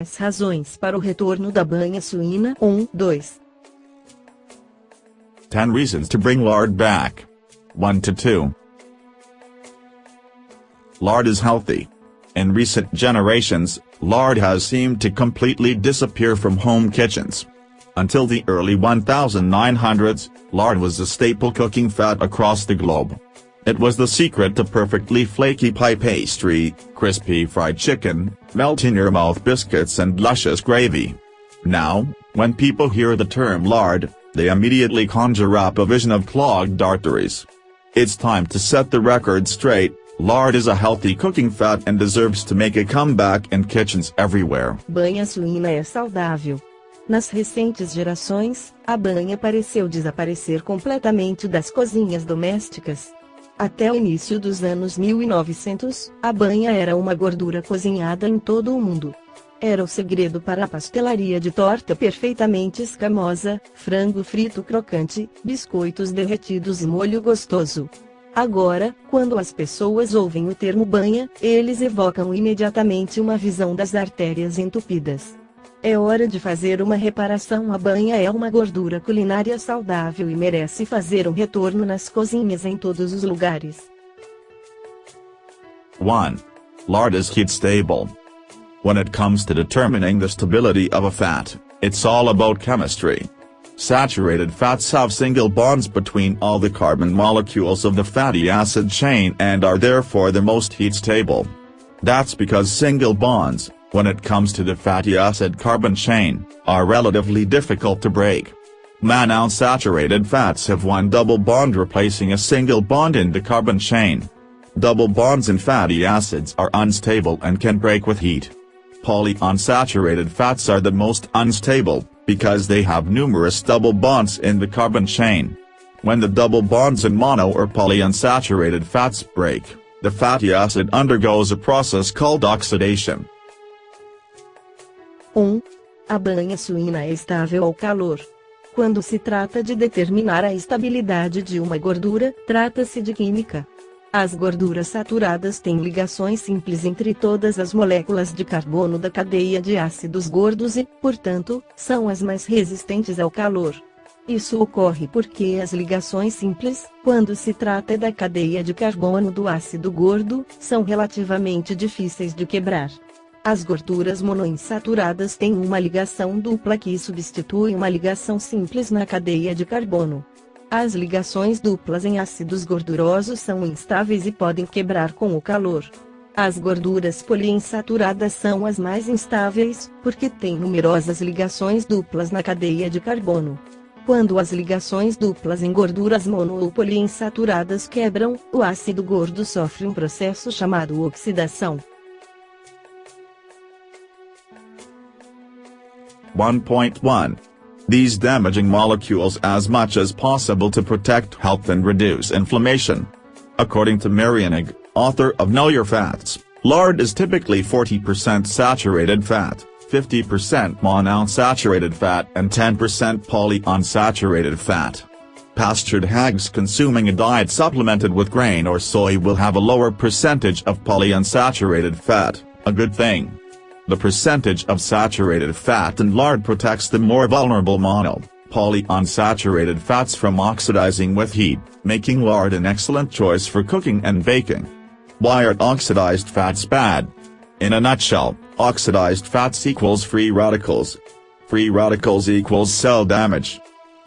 As razões para o retorno da banha suína. 2. 10 reasons to bring lard back. 1 to 2. Lard is healthy. In recent generations, lard has seemed to completely disappear from home kitchens. Until the early 1900s, lard was a staple cooking fat across the globe. It was the secret to perfectly flaky pie pastry, crispy fried chicken, melt-in-your-mouth biscuits and luscious gravy. Now, when people hear the term lard, they immediately conjure up a vision of clogged arteries. It's time to set the record straight. Lard is a healthy cooking fat and deserves to make a comeback in kitchens everywhere. Banha suína é saudável. Nas recentes gerações, a banha pareceu desaparecer completamente das cozinhas domésticas. Até o início dos anos 1900, a banha era uma gordura cozinhada em todo o mundo. Era o segredo para a pastelaria de torta perfeitamente escamosa, frango frito crocante, biscoitos derretidos e molho gostoso. Agora, quando as pessoas ouvem o termo banha, eles evocam imediatamente uma visão das artérias entupidas. É hora de fazer uma reparação. A banha é uma gordura culinária saudável e merece fazer um retorno nas cozinhas em todos os lugares. 1. Lard is heat stable. When it comes to determining the stability of a fat, it's all about chemistry. Saturated fats have single bonds between all the carbon molecules of the fatty acid chain and are therefore the most heat stable. That's because single bonds, when it comes to the fatty acid carbon chain, are relatively difficult to break. Monounsaturated fats have one double bond replacing a single bond in the carbon chain. Double bonds in fatty acids are unstable and can break with heat. Polyunsaturated fats are the most unstable, because they have numerous double bonds in the carbon chain. When the double bonds in mono or polyunsaturated fats break, the fatty acid undergoes a process called oxidation. 1. A banha suína é estável ao calor. Quando se trata de determinar a estabilidade de uma gordura, trata-se de química. As gorduras saturadas têm ligações simples entre todas as moléculas de carbono da cadeia de ácidos gordos e, portanto, são as mais resistentes ao calor. Isso ocorre porque as ligações simples, quando se trata da cadeia de carbono do ácido gordo, são relativamente difíceis de quebrar. As gorduras monoinsaturadas têm uma ligação dupla que substitui uma ligação simples na cadeia de carbono. As ligações duplas em ácidos gordurosos são instáveis e podem quebrar com o calor. As gorduras poliinsaturadas são as mais instáveis, porque têm numerosas ligações duplas na cadeia de carbono. Quando as ligações duplas em gorduras mono ou poliinsaturadas quebram, o ácido gordo sofre um processo chamado oxidação. 1.1. These damaging molecules as much as possible to protect health and reduce inflammation. According to Bianeck, author of Know Your Fats, lard is typically 40% saturated fat, 50% monounsaturated fat and 10% polyunsaturated fat. Pastured hogs consuming a diet supplemented with grain or soy will have a lower percentage of polyunsaturated fat, a good thing. The percentage of saturated fat in lard protects the more vulnerable mono, polyunsaturated fats from oxidizing with heat, making lard an excellent choice for cooking and baking. Why are oxidized fats bad? In a nutshell, oxidized fats equals free radicals. Free radicals equals cell damage.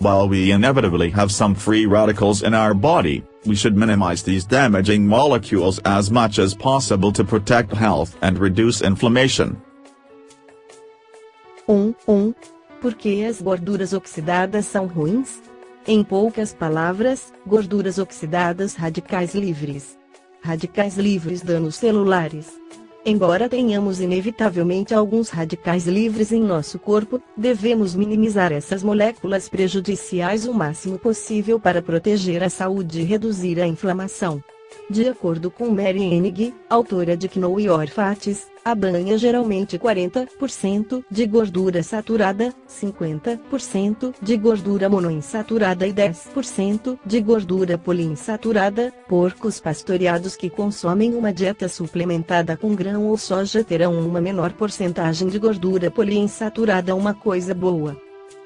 While we inevitably have some free radicals in our body, we should minimize these damaging molecules as much as possible to protect health and reduce inflammation. 1. Por que as gorduras oxidadas são ruins? Em poucas palavras, gorduras oxidadas radicais livres. Radicais livres danos celulares. Embora tenhamos inevitavelmente alguns radicais livres em nosso corpo, devemos minimizar essas moléculas prejudiciais o máximo possível para proteger a saúde e reduzir a inflamação. De acordo com Bianeck, autora de Know Your Fats, a banha geralmente 40% de gordura saturada, 50% de gordura monoinsaturada e 10% de gordura poliinsaturada. Porcos pastoreados que consomem uma dieta suplementada com grão ou soja terão uma menor porcentagem de gordura poliinsaturada, uma coisa boa.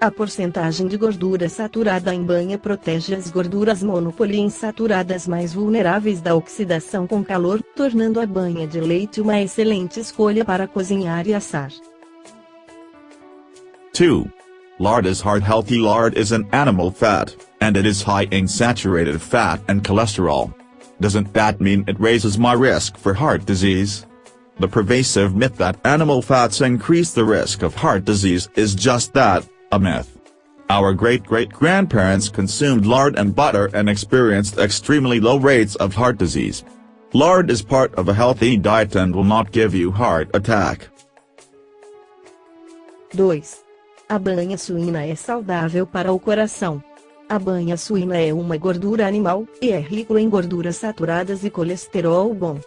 A porcentagem de gordura saturada em banha protege as gorduras monopoliinsaturadas mais vulneráveis da oxidação com calor, tornando a banha de leite uma excelente escolha para cozinhar e assar. 2. Lard is heart healthy. Lard is an animal fat, and it is high in saturated fat and cholesterol. Doesn't that mean it raises my risk for heart disease? The pervasive myth that animal fats increase the risk of heart disease is just that, a myth. Our great-great-grandparents consumed lard and butter and experienced extremely low rates of heart disease. Lard is part of a healthy diet and will not give you heart attack. 2. A banha suína é saudável para o coração. A banha suína é uma gordura animal, e é rico em gorduras saturadas e colesterol bom.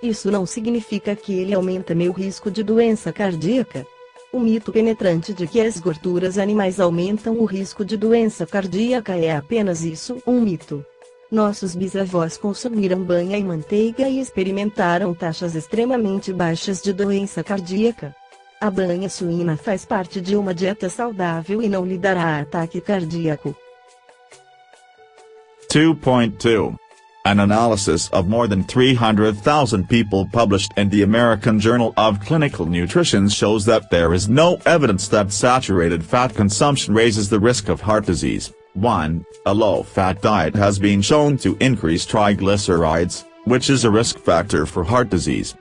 Isso não significa que ele aumenta meu risco de doença cardíaca. O mito penetrante de que as gorduras animais aumentam o risco de doença cardíaca é apenas isso, um mito. Nossos bisavós consumiram banha e manteiga e experimentaram taxas extremamente baixas de doença cardíaca. A banha suína faz parte de uma dieta saudável e não lhe dará ataque cardíaco. 2.2. An analysis of more than 300,000 people published in the American Journal of Clinical Nutrition shows that there is no evidence that saturated fat consumption raises the risk of heart disease. 1. A low-fat diet has been shown to increase triglycerides, which is a risk factor for heart disease.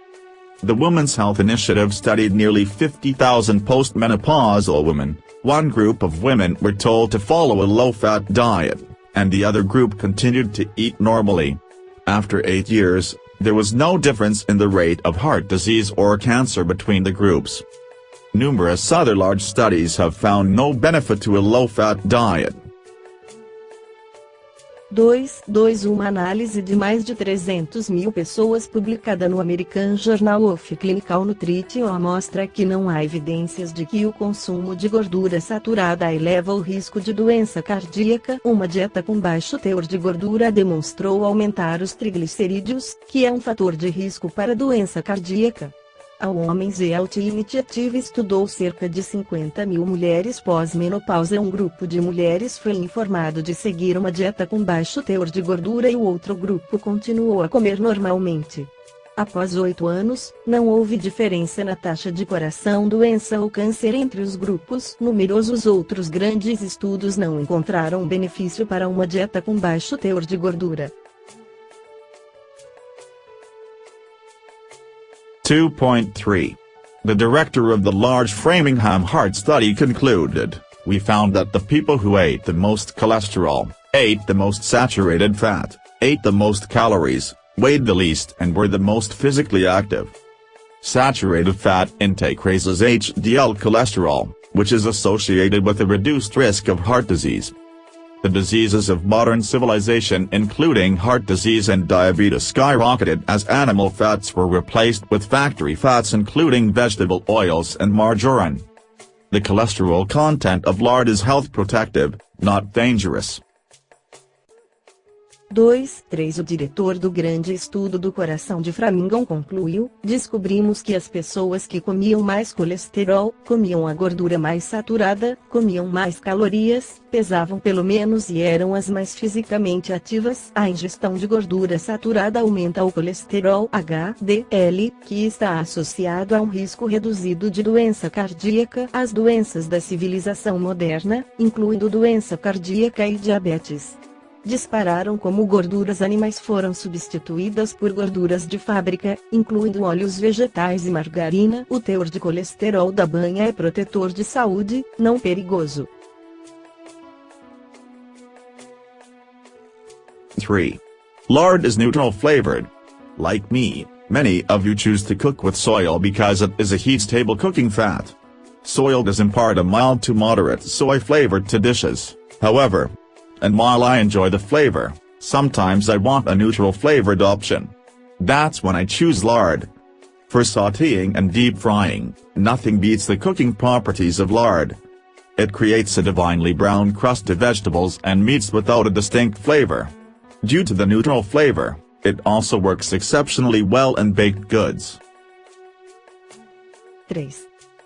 The Women's Health Initiative studied nearly 50,000 postmenopausal women. One group of women were told to follow a low-fat diet, and the other group continued to eat normally. After 8 years, there was no difference in the rate of heart disease or cancer between the groups. Numerous other large studies have found no benefit to a low-fat diet. 2. Uma análise de mais de 300 mil pessoas publicada no American Journal of Clinical Nutrition mostra que não há evidências de que o consumo de gordura saturada eleva o risco de doença cardíaca. Uma dieta com baixo teor de gordura demonstrou aumentar os triglicerídeos, que é um fator de risco para doença cardíaca. A Women's Health Initiative estudou cerca de 50 mil mulheres pós-menopausa. Um grupo de mulheres foi informado de seguir uma dieta com baixo teor de gordura e o outro grupo continuou a comer normalmente. Após 8 anos, não houve diferença na taxa de coração, doença ou câncer entre os grupos. Numerosos outros grandes estudos não encontraram benefício para uma dieta com baixo teor de gordura. 2.3. The director of the large Framingham Heart Study concluded, "We found that the people who ate the most cholesterol, ate the most saturated fat, ate the most calories, weighed the least and were the most physically active." Saturated fat intake raises HDL cholesterol, which is associated with a reduced risk of heart disease. The diseases of modern civilization, including heart disease and diabetes, skyrocketed as animal fats were replaced with factory fats including vegetable oils and margarine. The cholesterol content of lard is health protective, not dangerous. 2.3 O diretor do grande estudo do coração de Framingham concluiu: descobrimos que as pessoas que comiam mais colesterol, comiam a gordura mais saturada, comiam mais calorias, pesavam pelo menos e eram as mais fisicamente ativas. A ingestão de gordura saturada aumenta o colesterol HDL, que está associado a um risco reduzido de doença cardíaca. As doenças da civilização moderna, incluindo doença cardíaca e diabetes, dispararam como gorduras animais foram substituídas por gorduras de fábrica, incluindo óleos vegetais e margarina. O teor de colesterol da banha é protetor de saúde, não perigoso. 3. Lard is neutral flavored. Like me, many of you choose to cook with soil because it is a heat-stable cooking fat. Soil does impart a mild to moderate soy flavor to dishes, however. And while I enjoy the flavor, Sometimes I want a neutral flavored option. That's when I choose lard. For sautéing and deep frying, nothing beats the cooking properties of lard. It creates a divinely brown crust to vegetables and meats without a distinct flavor. Due to the neutral flavor, it also works exceptionally well in baked goods. 3.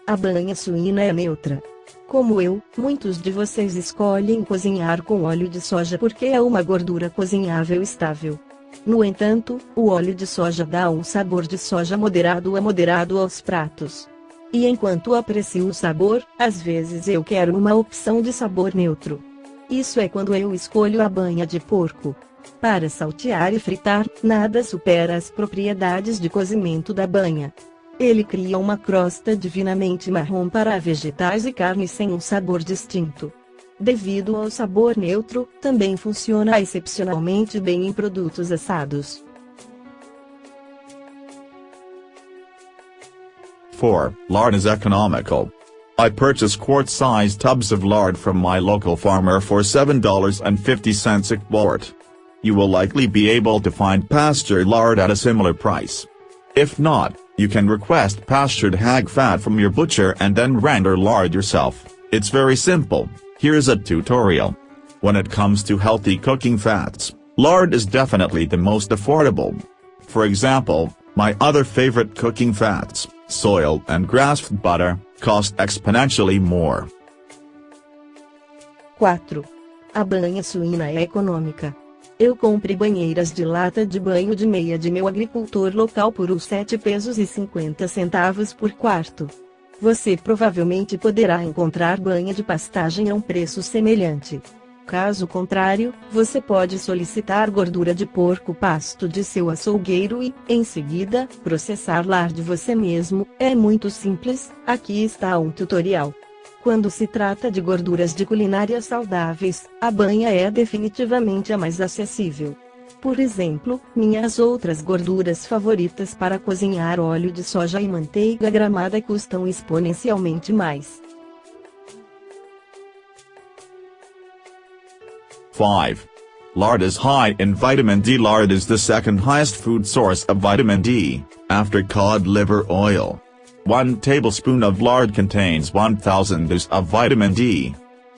A banha suína é neutra. Como eu, muitos de vocês escolhem cozinhar com óleo de soja porque é uma gordura cozinhável estável. No entanto, o óleo de soja dá um sabor de soja moderado a moderado aos pratos. E enquanto aprecio o sabor, às vezes eu quero uma opção de sabor neutro. Isso é quando eu escolho a banha de porco. Para saltear e fritar, nada supera as propriedades de cozimento da banha. Ele cria uma crosta divinamente marrom para vegetais e carnes sem um sabor distinto. Devido ao sabor neutro, também funciona excepcionalmente bem em produtos assados. 4. Lard is economical. I purchase quart-sized tubs of lard from my local farmer for $7.50 a quart. You will likely be able to find pastured lard at a similar price. If not, you can request pastured hog fat from your butcher and then render lard yourself. It's very simple. Here's a tutorial. When it comes to healthy cooking fats, lard is definitely the most affordable. For example, my other favorite cooking fats, soy and grass-fed butter, cost exponentially more. 4. A banha suína é econômica. Eu comprei banheiras de lata de banho de meia de meu agricultor local por uns R$7,50 por quarto. Você provavelmente poderá encontrar banha de pastagem a um preço semelhante. Caso contrário, você pode solicitar gordura de porco pasto de seu açougueiro e, em seguida, processar lard você mesmo. É muito simples, aqui está um tutorial. Quando se trata de gorduras de culinária saudáveis, a banha é definitivamente a mais acessível. Por exemplo, minhas outras gorduras favoritas para cozinhar, óleo de soja e manteiga gramada, custam exponencialmente mais. 5. Lard is high in vitamin D. Lard is the second highest food source of vitamin D, after cod liver oil. 1 tablespoon of lard contains 1,000 IU of vitamin D.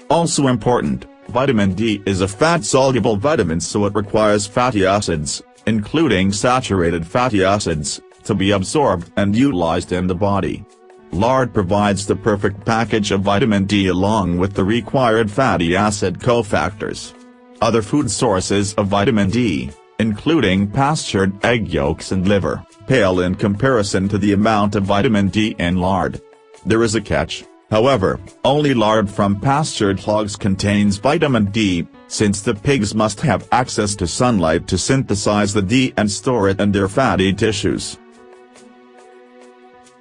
Also important, vitamin D is a fat-soluble vitamin, so it requires fatty acids, including saturated fatty acids, to be absorbed and utilized in the body. Lard provides the perfect package of vitamin D along with the required fatty acid cofactors. Other food sources of vitamin D, including pastured egg yolks and liver, pale in comparison to the amount of vitamin D in lard. There is a catch, however, only lard from pastured hogs contains vitamin D, since the pigs must have access to sunlight to synthesize the D and store it in their fatty tissues.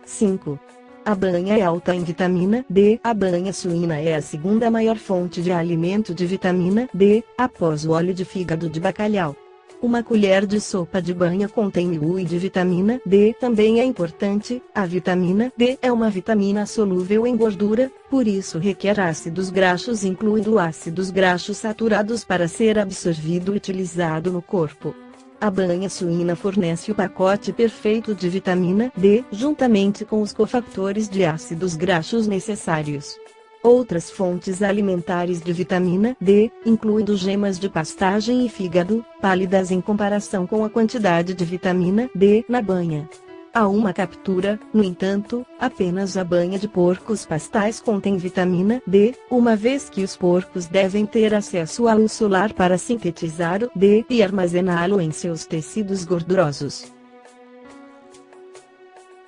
5. A banha é alta em vitamina D. A banha suína é a segunda maior fonte de alimento de vitamina D, após o óleo de fígado de bacalhau. Uma colher de sopa de banha contém UI de vitamina D. Também é importante, a vitamina D é uma vitamina solúvel em gordura, por isso requer ácidos graxos, incluindo ácidos graxos saturados, para ser absorvido e utilizado no corpo. A banha suína fornece o pacote perfeito de vitamina D, juntamente com os cofactores de ácidos graxos necessários. Outras fontes alimentares de vitamina D, incluindo gemas de pastagem e fígado, pálidas em comparação com a quantidade de vitamina D na banha. Há uma captura, no entanto, apenas a banha de porcos pastais contém vitamina D, uma vez que os porcos devem ter acesso à luz solar para sintetizar o D e armazená-lo em seus tecidos gordurosos.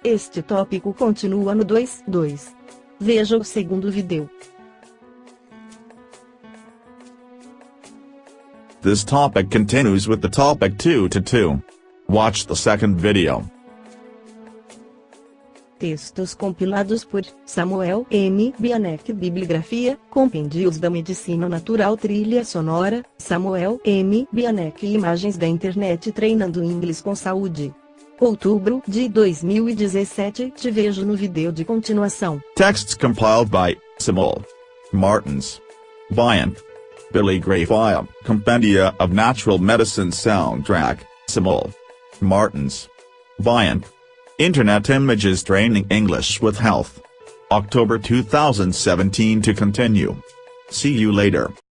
Este tópico continua no 2.2. Veja o segundo vídeo. This topic continues with the topic 2.2. Watch the second video. Textos compilados por Samuel M. Bianeck. Bibliografia, Compêndios da Medicina Natural. Trilha sonora, Samuel M. Bianeck. Imagens da internet. Treinando inglês com saúde. Outubro de 2017. Te vejo no vídeo de continuação. Texts compiled by Samuel Martins. Banha. Bibliographia, Compendia of Natural Medicine Soundtrack, Simul. Martins. Bianeck. Internet Images Training English with Health. October 2017 to continue. See you later.